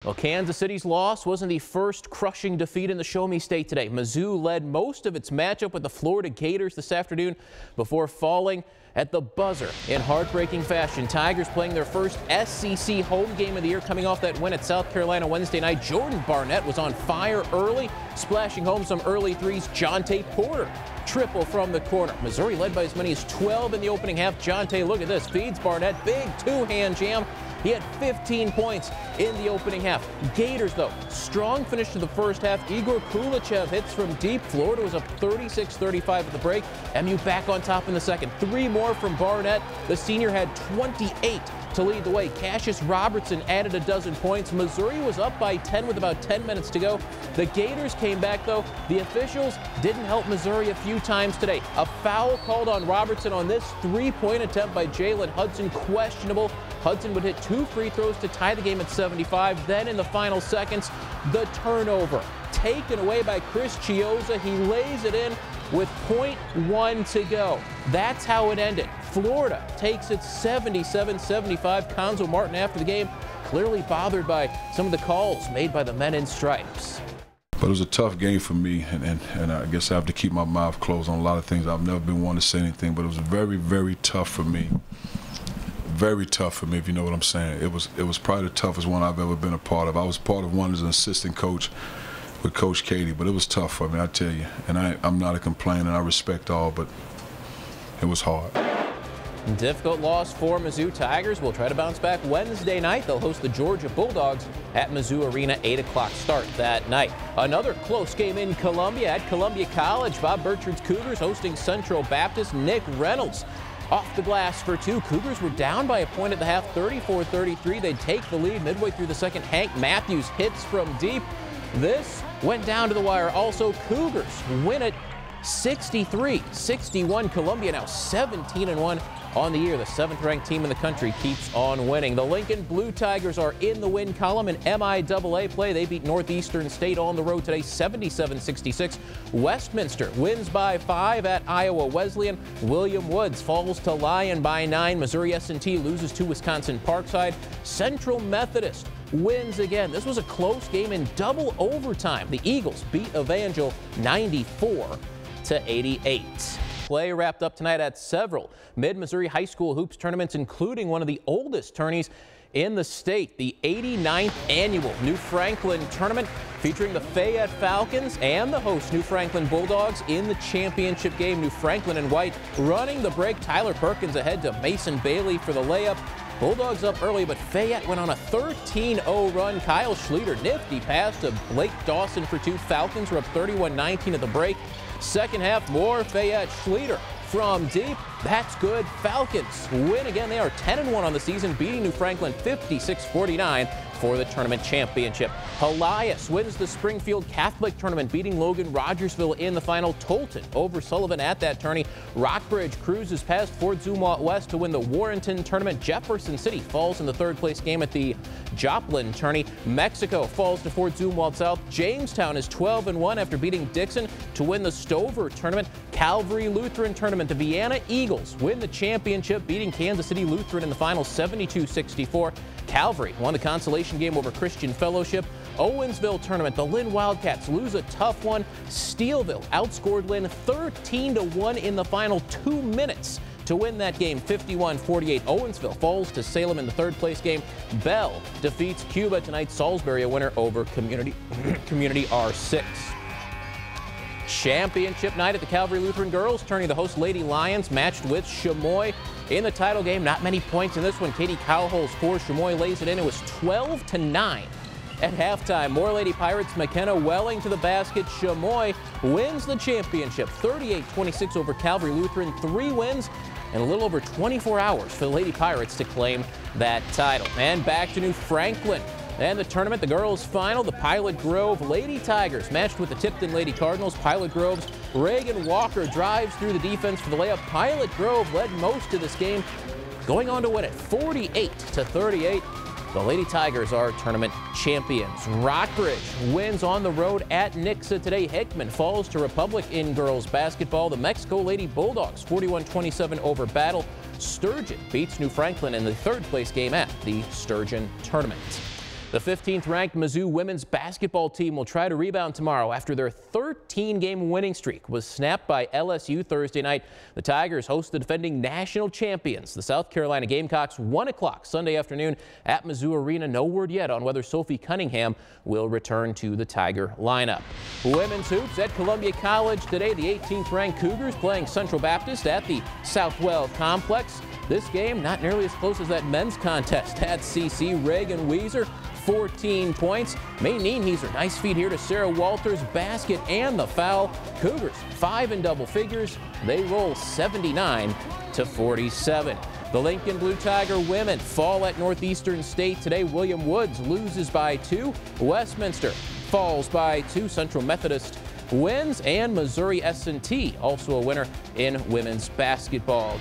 Well, Kansas City's loss wasn't the first crushing defeat in the Show Me State today. Mizzou led most of its matchup with the Florida Gators this afternoon before falling at the buzzer in heartbreaking fashion. Tigers playing their first SEC home game of the year, coming off that win at South Carolina Wednesday night. Jordan Barnett was on fire early, splashing home some early threes. Jonte Porter triple from the corner. Missouri led by as many as 12 in the opening half. Jonte, look at this, feeds Barnett, big two-hand jam. He had 15 points in the opening half. Gators, though, strong finish to the first half. Igor Kulichev hits from deep. Florida was up 36-35 at the break. MU back on top in the second. Three more from Barnett. The senior had 28 to lead the way. Cassius Robertson added a dozen points. Missouri was up by 10 with about 10 minutes to go. The Gators came back, though. The officials didn't help Missouri a few times today. A foul called on Robertson on this three-point attempt by Jalen Hudson, questionable. Hudson would hit two free throws to tie the game at 75. Then in the final seconds, the turnover taken away by Chris Chiozza. He lays it in with .1 to go. That's how it ended. Florida takes it 77-75. Conzo Martin after the game clearly bothered by some of the calls made by the men in stripes. But it was a tough game for me, and I guess I have to keep my mouth closed on a lot of things. I've never been one to say anything, but it was very, very tough for me. Very tough for me, if you know what I'm saying. It was probably the toughest one I've ever been a part of. I was part of one as an assistant coach with Coach Katie, but it was tough for me, I tell you. And I'm not a complainer, I respect all, but it was hard. Difficult loss for Mizzou Tigers. Will try to bounce back Wednesday night. They'll host the Georgia Bulldogs at Mizzou Arena, 8 o'clock start that night. Another close game in Columbia at Columbia College. Bob Burchard's Cougars hosting Central Baptist. Nick Reynolds off the glass for two. Cougars were down by a point at the half, 34-33. They'd take the lead midway through the second. Hank Matthews hits from deep. This went down to the wire. Also, Cougars win it 63-61. Columbia now 17-1 on the year. The 7th-ranked team in the country keeps on winning. The Lincoln Blue Tigers are in the win column in MIAA play. They beat Northeastern State on the road today, 77-66. Westminster wins by 5 at Iowa Wesleyan. William Woods falls to Lyon by 9. Missouri S&T loses to Wisconsin Parkside. Central Methodist wins again. This was a close game in double overtime. The Eagles beat Evangel 94-88. Play wrapped up tonight at several Mid-Missouri high school hoops tournaments, including one of the oldest tourneys in the state, the 89th annual New Franklin tournament, featuring the Fayette Falcons and the host New Franklin Bulldogs in the championship game. New Franklin in white running the break. Tyler Perkins ahead to Mason Bailey for the layup. Bulldogs up early, but Fayette went on a 13-0 run. Kyle Schluter, nifty pass to Blake Dawson for two. Falcons were up 31-19 at the break. Second half, more Fayette. Schluter from deep. That's good. Falcons win again. They are 10-1 on the season, beating New Franklin 56-49 for the tournament championship. Helias wins the Springfield Catholic tournament, beating Logan Rogersville in the final. Tolton over Sullivan at that tourney. Rockbridge cruises past Fort Zumwalt West to win the Warrenton tournament. Jefferson City falls in the third place game at the Joplin tourney. Mexico falls to Fort Zumwalt South. Jamestown is 12-1 after beating Dixon to win the Stover tournament. Calvary Lutheran tournament. The Vienna Eagles win the championship, beating Kansas City Lutheran in the final 72-64. Calvary won the consolation game over Christian Fellowship. Owensville tournament, the Lynn Wildcats lose a tough one. Steelville outscored Lynn 13-1 in the final 2 minutes to win that game, 51-48. Owensville falls to Salem in the third place game. Bell defeats Cuba tonight. Salisbury a winner over Community R6. Championship night at the Calvary Lutheran girls tourney. The host Lady Lions matched with Chamois in the title game. Not many points in this one. Katie Cowholes for Chamois lays it in. It was 12-9 at halftime. More Lady Pirates. McKenna Welling to the basket. Chamois wins the championship, 38-26 over Calvary Lutheran. 3 wins in a little over 24 hours for the Lady Pirates to claim that title. And back to New Franklin. And the tournament, the girls' final, the Pilot Grove Lady Tigers matched with the Tipton Lady Cardinals. Pilot Grove's Reagan Walker drives through the defense for the layup. Pilot Grove led most of this game, going on to win it 48-38. The Lady Tigers are tournament champions. Rockbridge wins on the road at Nixa today. Hickman falls to Republic in girls basketball. The Mexico Lady Bulldogs 41-27 over Battle. Sturgeon beats New Franklin in the third place game at the Sturgeon tournament. The 15th ranked Mizzou women's basketball team will try to rebound tomorrow after their 13-game winning streak was snapped by LSU Thursday night. The Tigers host the defending national champions, the South Carolina Gamecocks, 1 o'clock Sunday afternoon at Mizzou Arena. No word yet on whether Sophie Cunningham will return to the Tiger lineup. Women's hoops at Columbia College today. The 18th ranked Cougars playing Central Baptist at the Southwell Complex. This game not nearly as close as that men's contest at CC. Reagan Weiser, 14 points. May Nienheiser, nice feed here to Sarah Walters, basket and the foul. Cougars 5 in double figures. They roll 79-47. The Lincoln Blue Tiger women fall at Northeastern State today. William Woods loses by 2. Westminster falls by 2. Central Methodist wins, and Missouri S&T also a winner in women's basketball.